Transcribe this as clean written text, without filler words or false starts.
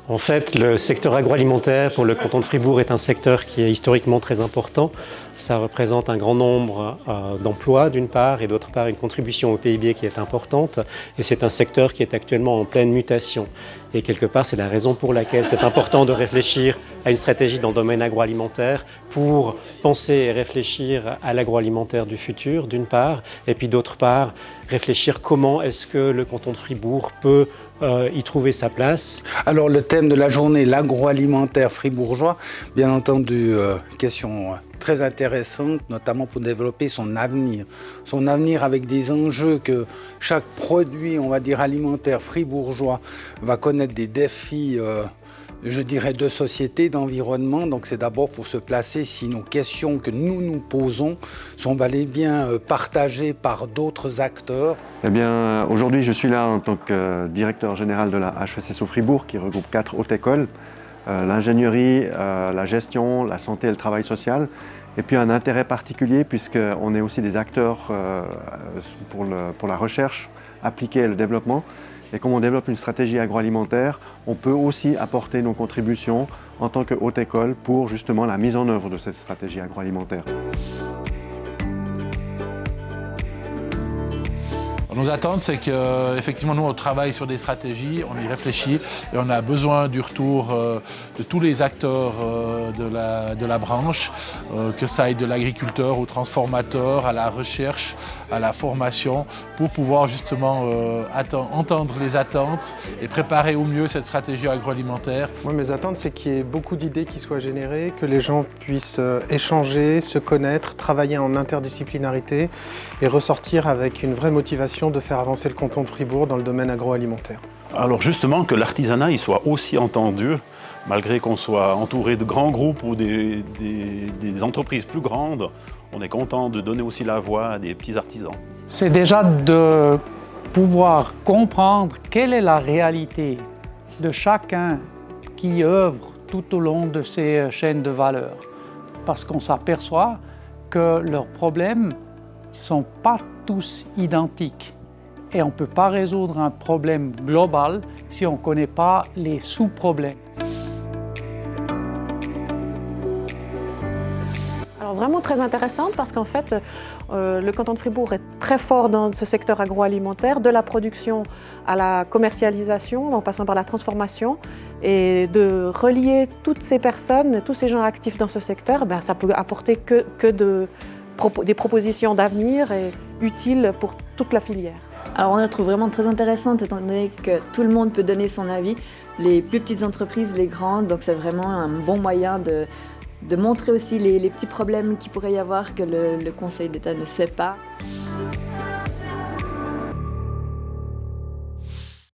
En fait, le secteur agroalimentaire pour le canton de Fribourg est un secteur qui est historiquement très important. Ça représente un grand nombre d'emplois d'une part et d'autre part une contribution au PIB qui est importante. Et c'est un secteur qui est actuellement en pleine mutation. Et quelque part, c'est la raison pour laquelle c'est important de réfléchir à une stratégie dans le domaine agroalimentaire pour penser et réfléchir à l'agroalimentaire du futur d'une part. Et puis d'autre part, réfléchir comment est-ce que le canton de Fribourg peut y trouver sa place. Alors le thème de la journée, l'agroalimentaire fribourgeois, bien entendu, question très intéressante, notamment pour développer son avenir. Son avenir avec des enjeux que chaque produit, on va dire, alimentaire fribourgeois va connaître des défis, je dirais, de société, d'environnement. Donc c'est d'abord pour se placer si nos questions que nous nous posons sont bel et bien partagées par d'autres acteurs. Eh bien, aujourd'hui, je suis là en tant que directeur général de la HESSO Fribourg, qui regroupe 4 hautes écoles, l'ingénierie, la gestion, la santé et le travail social. Et puis un intérêt particulier, puisqu'on est aussi des acteurs pour la recherche appliquée et le développement. Et comme on développe une stratégie agroalimentaire, on peut aussi apporter nos contributions en tant que haute école pour justement la mise en œuvre de cette stratégie agroalimentaire. Nos attentes, c'est qu'effectivement, nous, on travaille sur des stratégies, on y réfléchit et on a besoin du retour de tous les acteurs de la branche, que ça aille de l'agriculteur au transformateur, à la recherche, à la formation, pour pouvoir justement entendre les attentes et préparer au mieux cette stratégie agroalimentaire. Moi, mes attentes, c'est qu'il y ait beaucoup d'idées qui soient générées, que les gens puissent échanger, se connaître, travailler en interdisciplinarité et ressortir avec une vraie motivation de faire avancer le canton de Fribourg dans le domaine agroalimentaire. Alors justement que l'artisanat il soit aussi entendu, malgré qu'on soit entouré de grands groupes ou des entreprises plus grandes, on est content de donner aussi la voix à des petits artisans. C'est déjà de pouvoir comprendre quelle est la réalité de chacun qui œuvre tout au long de ces chaînes de valeur. Parce qu'on s'aperçoit que leurs problèmes ne sont pas tous identiques. Et on ne peut pas résoudre un problème global si on ne connaît pas les sous-problèmes. Alors vraiment très intéressante parce qu'en fait, le canton de Fribourg est très fort dans ce secteur agroalimentaire, de la production à la commercialisation, en passant par la transformation. Et de relier toutes ces personnes, tous ces gens actifs dans ce secteur, ben, ça peut apporter des propositions d'avenir et utiles pour toute la filière. Alors on la trouve vraiment très intéressante étant donné que tout le monde peut donner son avis, les plus petites entreprises, les grandes, donc c'est vraiment un bon moyen de montrer aussi les petits problèmes qu'il pourrait y avoir que le Conseil d'État ne sait pas.